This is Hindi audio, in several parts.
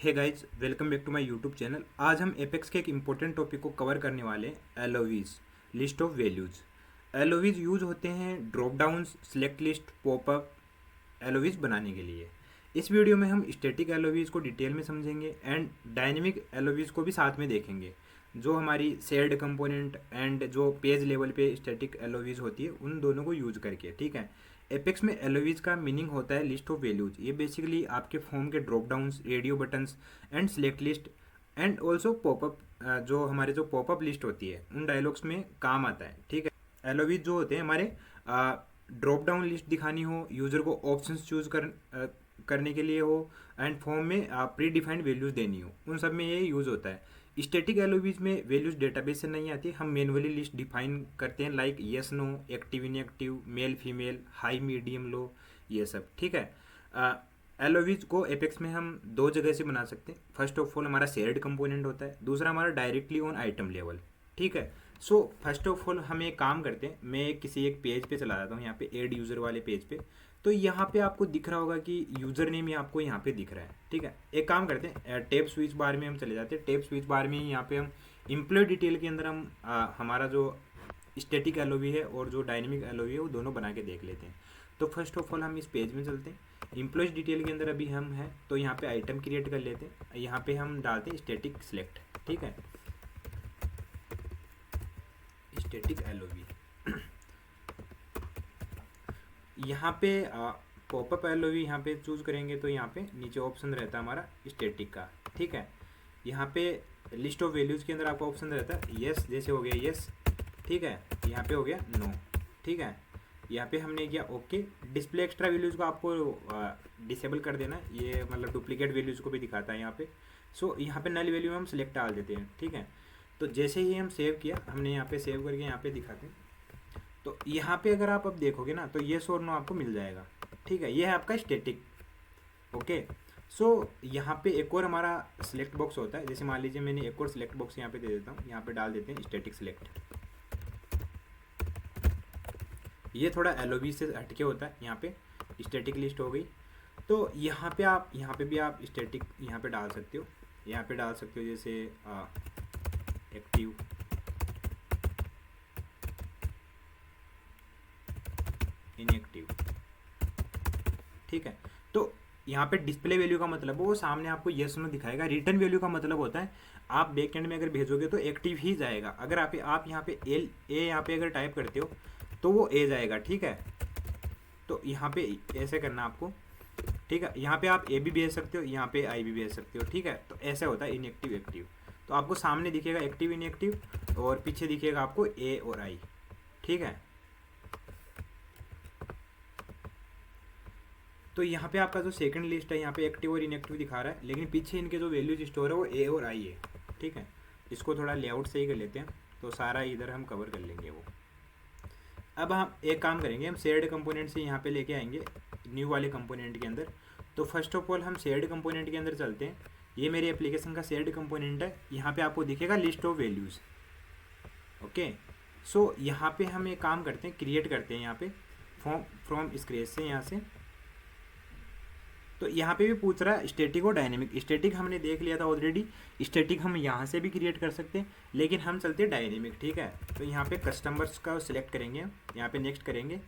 Hey guys, welcome back to my YouTube channel. आज हम एपेक्स के एक इम्पोर्टेंट टॉपिक को कवर करने वाले हैं, LOVs, list of values. LOVs use होते हैं drop downs, select list, popup LOVs बनाने के लिए। इस वीडियो में हम स्टैटिक एलओवीज को डिटेल में समझेंगे एंड डायनेमिक एलओवीज को भी साथ में देखेंगे, जो हमारी शेयर्ड कंपोनेंट एंड जो पेज लेवल पे स्टैटिक एलओवीज होती है उन दोनों को यूज करके। ठीक है, एपेक्स में एलओवीज का मीनिंग होता है लिस्ट ऑफ वैल्यूज। ये बेसिकली आपके फॉर्म के drop downs, radio buttons and select list and also popup, जो हमारे जो पॉपअप लिस्ट होती है उन डायलॉग्स में काम आता है। ठीक है, एलओवीज जो होते हैं हमारे ड्रॉप डाउन लिस्ट दिखानी हो, यूजर को ऑप्शंस चूज करने के लिए हो एंड फॉर्म में प्री डिफाइंड वैल्यूज देनी हो, उन सब में ये यूज होता है। स्टैटिक एलओवीज में वैल्यूज डेटाबेस से नहीं आती, हम मैनुअली लिस्ट डिफाइन करते हैं, like yes no, active inactive, male female, high medium low, ये सब। ठीक है, एलओवीज को एपेक्स में हम दो जगह से बना सकते हैं। फर्स्ट ऑफ ऑल हमारा शेयर्ड कंपोनेंट होता है, दूसरा हमारा डायरेक्टली ऑन आइटम लेवल। ठीक है, सो फर्स्ट ऑफ ऑल हम एक काम करते हैं, मैं किसी एक पेज पे चला जाता हूँ, यहाँ पे एड यूज़र वाले पेज पे। तो यहाँ पे आपको दिख रहा होगा कि यूज़र नेम ही आपको यहाँ पे दिख रहा है। ठीक है, एक काम करते हैं, टैब स्विच बार में हम चले जाते हैं। टैब स्विच बार में ही यहाँ पे हम एम्प्लॉय डिटेल के अंदर हम हमारा जो स्टैटिक एलओवी है और जो डायनेमिक एलओवी है वो दोनों बना के देख लेते हैं। तो फर्स्ट ऑफ ऑल हम इस पेज में चलते हैं, एम्प्लॉयज डिटेल के अंदर अभी हम हैं, तो यहाँ पे आइटम क्रिएट कर लेते हैं। यहाँ पे हम डालते हैं स्टैटिक सिलेक्ट। ठीक है, स्टैटिक एलओवी। यहाँ पे पॉपअप एलओवी यहाँ पे चूज करेंगे तो यहाँ पे नीचे ऑप्शन रहता है हमारा स्टैटिक का। ठीक है, यहाँ पे लिस्ट ऑफ वैल्यूज के अंदर आपका ऑप्शन रहता है यस, जैसे हो गया यस। ठीक है, यहाँ पे हो गया नो। ठीक है, यहाँ पे हमने किया ओके। डिस्प्ले एक्स्ट्रा वैल्यूज को आपको डिसेबल कर देना है, ये मतलब डुप्लीकेट वैल्यूज को भी दिखाता है यहाँ पे। सो यहाँ पे नल वैल्यू में हम सिलेक्ट डाल देते हैं। ठीक है, तो जैसे ही हम सेव किया, हमने यहाँ पे सेव करके यहाँ पे दिखाते हैं, तो यहाँ पे अगर आप अब देखोगे ना तो येस और नो आपको मिल जाएगा। ठीक है, ये है आपका स्टैटिक। ओके, सो यहाँ पे एक और हमारा सिलेक्ट बॉक्स होता है, जैसे मान लीजिए मैंने एक और सिलेक्ट बॉक्स यहाँ पे दे देता हूँ, यहाँ पे डाल देते हैं स्टैटिक सिलेक्ट। ये थोड़ा एलओवी से हटके होता है, यहाँ पे स्टैटिक लिस्ट हो गई। तो यहाँ पे भी आप स्टैटिक यहाँ पे डाल सकते हो, यहाँ पे डाल सकते हो जैसे एक्टिव, इनएक्टिव। ठीक है, तो यहाँ पे डिस्प्ले वैल्यू का मतलब वो सामने आपको येस नो दिखाएगा। रिटर्न वैल्यू का मतलब होता है आप बैक एंड में अगर भेजोगे तो एक्टिव ही जाएगा। अगर आप यहाँ पे एल ए यहाँ पे अगर टाइप करते हो तो वो ए जाएगा। ठीक है, तो यहाँ पे ऐसे करना आपको। ठीक है, यहाँ पे आप ए भी भेज सकते हो, यहाँ पे आई भी भेज सकते हो। ठीक है, तो ऐसा होता है इनएक्टिव एक्टिव। तो आपको सामने दिखेगा एक्टिव इनएक्टिव और पीछे दिखेगा आपको ए और आई। ठीक है, तो यहाँ पे आपका जो सेकंड लिस्ट है यहाँ पे एक्टिव और इनएक्टिव दिखा रहा है, लेकिन पीछे इनके जो वैल्यूज स्टोर है वो ए और आई है। ठीक है, इसको थोड़ा लेआउट से ही कर लेते हैं, तो सारा इधर हम कवर कर लेंगे वो। अब हम एक काम करेंगे, हम शेयर्ड कंपोनेंट से यहाँ पे लेके आएंगे न्यू वाले कंपोनेंट के अंदर। तो फर्स्ट ऑफ ऑल हम शेयर्ड कंपोनेंट के अंदर चलते हैं। ये मेरे एप्लीकेशन का शेयर्ड कंपोनेंट है, यहाँ पे आपको दिखेगा लिस्ट ऑफ वैल्यूज़। ओके, सो यहाँ पे हम एक काम करते हैं, क्रिएट करते हैं यहाँ पे फ्रॉम स्क्रैच से यहाँ से। तो यहाँ पे भी पूछ रहा है स्टैटिक और डायनेमिक। स्टैटिक हमने देख लिया था ऑलरेडी, स्टैटिक हम यहाँ से भी क्रिएट कर सकते हैं, लेकिन हम चलते हैं डायनेमिक। ठीक है, तो यहाँ पे कस्टमर्स का सिलेक्ट करेंगे, यहाँ पे नेक्स्ट करेंगे।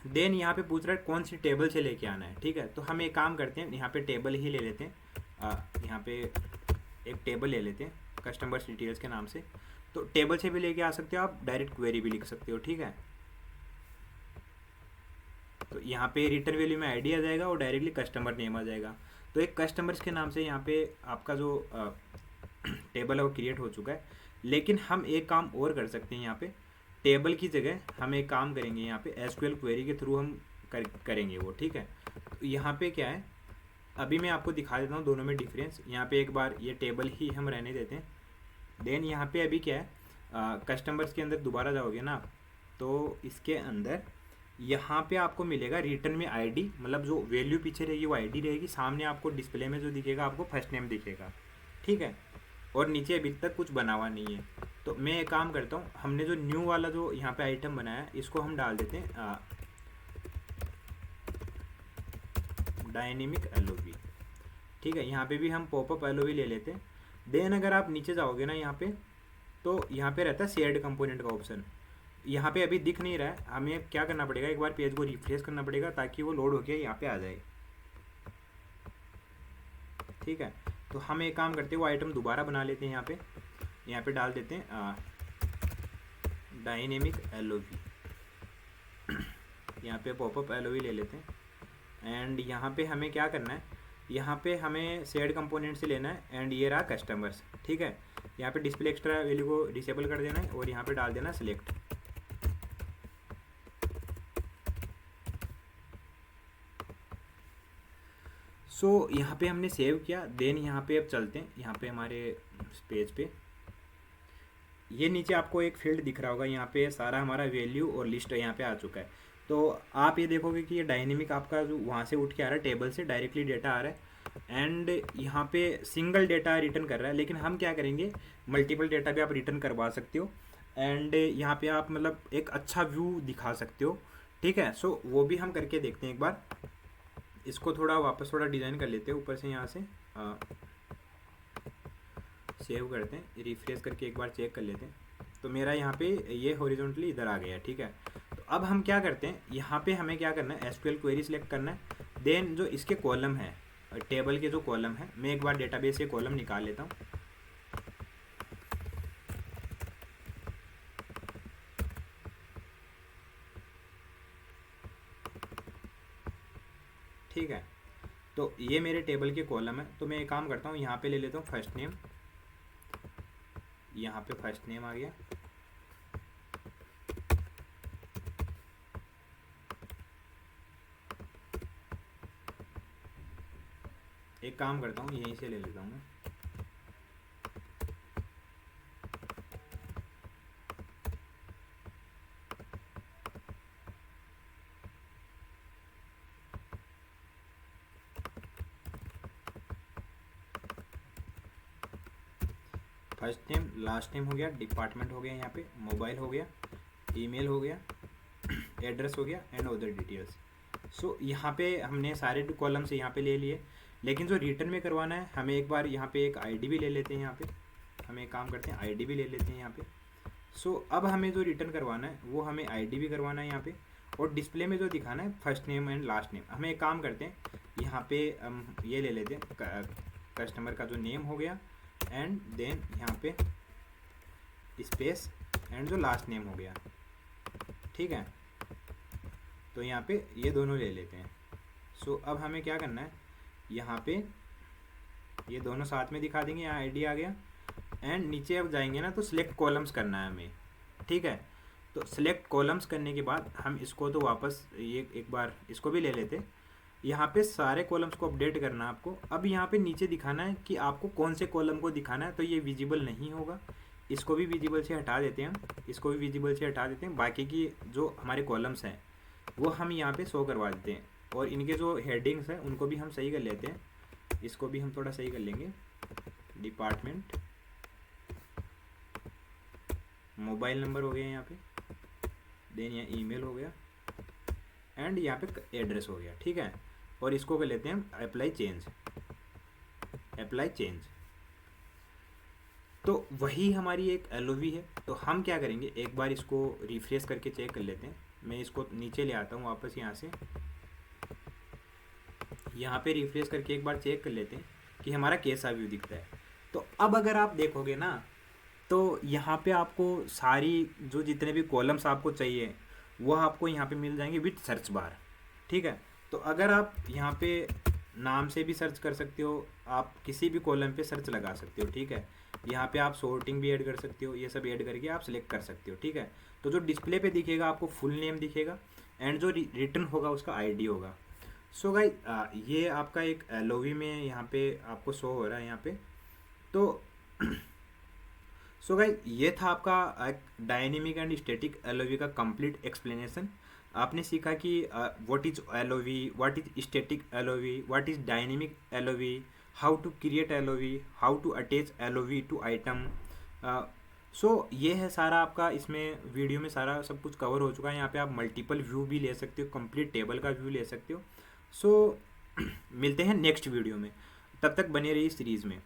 देन यहाँ पे पूछ रहा है कौन सी टेबल से लेके आना है। ठीक है, तो हम एक काम करते हैं, यहाँ पे टेबल ही ले लेते हैं। यहाँ पे एक टेबल ले लेते हैं कस्टमर्स डिटेल्स के नाम से। तो टेबल से भी लेके आ सकते हो आप, डायरेक्ट क्वेरी भी लिख सकते हो। ठीक है, तो यहाँ पे रिटर्न वैल्यू में आईडी आ जाएगा और डायरेक्टली कस्टमर नेम आ जाएगा। तो एक कस्टमर्स के नाम से यहाँ पे आपका जो टेबल है वो क्रिएट हो चुका है। लेकिन हम एक काम और कर सकते हैं, यहाँ पे टेबल की जगह हम एक काम करेंगे, यहाँ पे एसक्यूएल क्वेरी के थ्रू हम करेंगे वो। ठीक है, तो यहाँ पे क्या है, अभी मैं आपको दिखा देता हूँ दोनों में डिफरेंस। यहाँ पे एक बार ये टेबल ही हम रहने देते हैं। देन यहाँ पे अभी क्या है, कस्टमर्स के अंदर दोबारा जाओगे ना, तो इसके अंदर यहाँ पे आपको मिलेगा रिटर्न में आईडी, मतलब जो वैल्यू पीछे रहेगी वो आईडी रहेगी, सामने आपको डिस्प्ले में जो दिखेगा आपको फर्स्ट नेम दिखेगा। ठीक है, और नीचे अभी तक कुछ बना हुआ नहीं है। तो मैं एक काम करता हूँ, हमने जो न्यू वाला जो यहाँ पे आइटम बनाया इसको हम डाल देते हैं डायनेमिक एलओवी। ठीक है, यहाँ पे भी हम पॉपअप एलओवी ले लेते हैं। देन अगर आप नीचे जाओगे ना यहाँ पे, तो यहाँ पे रहता है शेयर्ड कंपोनेंट का ऑप्शन। यहाँ पे अभी दिख नहीं रहा है, हमें क्या करना पड़ेगा, एक बार पेज को रिफ्रेश करना पड़ेगा ताकि वो लोड होके यहाँ पे आ जाए। ठीक है, तो हम एक काम करते हैं, वो आइटम दोबारा बना लेते हैं। यहाँ पे डाल देते हैं डायनेमिक एलओवी। यहाँ पे पॉपअप एलओवी ले लेते हैं। एंड यहाँ पे हमें क्या करना है, यहाँ पे हमें शेयर्ड कंपोनेंट से लेना है। एंड ये रहा कस्टमर्स। ठीक है, यहाँ पे डिस्प्ले एक्स्ट्रा वैल्यू को डिसेबल कर देना है और यहाँ पे डाल देना सिलेक्ट। सो यहाँ पे हमने सेव किया। देन यहाँ पे अब चलते हैं यहाँ पे हमारे पेज पे। ये नीचे आपको एक फील्ड दिख रहा होगा, यहाँ पे सारा हमारा वैल्यू और लिस्ट यहाँ पे आ चुका है। तो आप ये देखोगे कि ये डायनेमिक आपका जो वहाँ से उठ के आ रहा है, टेबल से डायरेक्टली डेटा आ रहा है। एंड यहाँ पे सिंगल डेटा रिटर्न कर रहा है, लेकिन हम क्या करेंगे, मल्टीपल डेटा भी आप रिटर्न करवा सकते हो। एंड यहाँ पे आप मतलब एक अच्छा व्यू दिखा सकते हो। ठीक है, सो वो भी हम करके देखते हैं एक बार। इसको थोड़ा वापस थोड़ा डिज़ाइन कर लेते हैं ऊपर से, यहाँ से सेव करते हैं, रिफ्रेश करके एक बार चेक कर लेते हैं। तो मेरा यहाँ पे ये हॉरिजॉन्टली इधर आ गया। ठीक है, तो अब हम क्या करते हैं, यहाँ पे हमें क्या करना है, एसक्यूएल क्वेरी सिलेक्ट करना है। देन जो इसके कॉलम है, टेबल के जो कॉलम है, मैं एक बार डेटाबेस से कॉलम निकाल लेता हूँ। ठीक है, तो ये मेरे टेबल के कॉलम है। तो मैं एक काम करता हूँ, यहाँ पे ले लेता हूँ फर्स्ट नेम। यहाँ पे फर्स्ट नेम आ गया। एक काम करता हूँ, यहीं से ले लेता हूँ मैं। फर्स्ट नेम, लास्ट नेम हो गया, डिपार्टमेंट हो गया, यहाँ पे मोबाइल हो गया, ईमेल हो गया, एड्रेस हो गया एंड अदर डिटेल्स। सो यहाँ पे हमने सारे कॉलम से यहाँ पे ले लिए, लेकिन जो रिटर्न में करवाना है हमें एक बार यहाँ पे एक आईडी भी ले लेते हैं। यहाँ पे हम एक काम करते हैं, आईडी भी ले लेते हैं यहाँ पे। सो अब हमें जो रिटर्न करवाना है वो हमें आईडी भी करवाना है यहाँ पे, और डिस्प्ले में जो दिखाना है first name and last name. हमें एक काम करते हैं, यहाँ पे हम ये ले लेते हैं, कस्टमर का जो नेम हो गया एंड देन यहाँ पे स्पेस एंड जो लास्ट नेम हो गया। ठीक है, तो यहाँ पे ये दोनों ले लेते हैं। सो अब हमें क्या करना है, यहाँ पे ये दोनों साथ में दिखा देंगे, यहाँ आईडी आ गया। एंड नीचे अब जाएंगे ना, तो सिलेक्ट कॉलम्स करना है हमें। ठीक है, तो सिलेक्ट कॉलम्स करने के बाद हम इसको तो वापस ये एक बार इसको भी ले लेते हैं। यहाँ पे सारे कॉलम्स को अपडेट करना है आपको। अब यहाँ पे नीचे दिखाना है कि आपको कौन से कॉलम को दिखाना है, तो ये विजिबल नहीं होगा, इसको भी विजिबल से हटा देते हैं हम, इसको भी विजिबल से हटा देते हैं। बाकी की जो हमारे कॉलम्स हैं वो हम यहाँ पे शो करवा देते हैं, और इनके जो हेडिंग्स हैं उनको भी हम सही कर लेते हैं। इसको भी हम थोड़ा सही कर लेंगे, डिपार्टमेंट, मोबाइल नंबर हो गया यहाँ पे, देन यहाँ ईमेल हो गया एंड यहाँ पे एड्रेस हो गया। ठीक है, और इसको कर लेते हैं हम अप्लाई चेंज, अप्लाई चेंज। तो वही हमारी एक एलओवी है। तो हम क्या करेंगे, एक बार इसको रिफ्रेश करके चेक कर लेते हैं। मैं इसको नीचे ले आता हूँ वापस, यहाँ से यहाँ पे रिफ्रेश करके एक बार चेक कर लेते हैं कि हमारा कैसा व्यू दिखता है। तो अब अगर आप देखोगे ना, तो यहाँ पे आपको सारी जो जितने भी कॉलम्स आपको चाहिए वो आपको यहाँ पे मिल जाएंगे विथ सर्च बार। ठीक है, तो अगर आप यहाँ पे नाम से भी सर्च कर सकते हो, आप किसी भी कॉलम पे सर्च लगा सकते हो। ठीक है, यहाँ पे आप सॉर्टिंग भी ऐड कर सकते हो, ये सब ऐड करके आप सिलेक्ट कर सकते हो। ठीक है, तो जो डिस्प्ले पे दिखेगा आपको फुल नेम दिखेगा एंड जो रिटर्न होगा उसका आईडी होगा। सो गाइस ये आपका एक एलओवी में यहाँ पे आपको शो हो रहा है यहाँ पे। तो सो गाइस ये था आपका एक डायनेमिक एंड स्टैटिक एलओवी का कंप्लीट एक्सप्लेनेशन। आपने सीखा कि what is LOV, what is static LOV, what is dynamic LOV, how to create LOV, how to attach LOV to item. So ये है सारा आपका, इसमें वीडियो में सारा सब कुछ कवर हो चुका है। यहाँ पे आप मल्टीपल व्यू भी ले सकते हो, कंप्लीट टेबल का व्यू ले सकते हो। सो मिलते हैं नेक्स्ट वीडियो में। तब तक बने रहिए सीरीज़ में।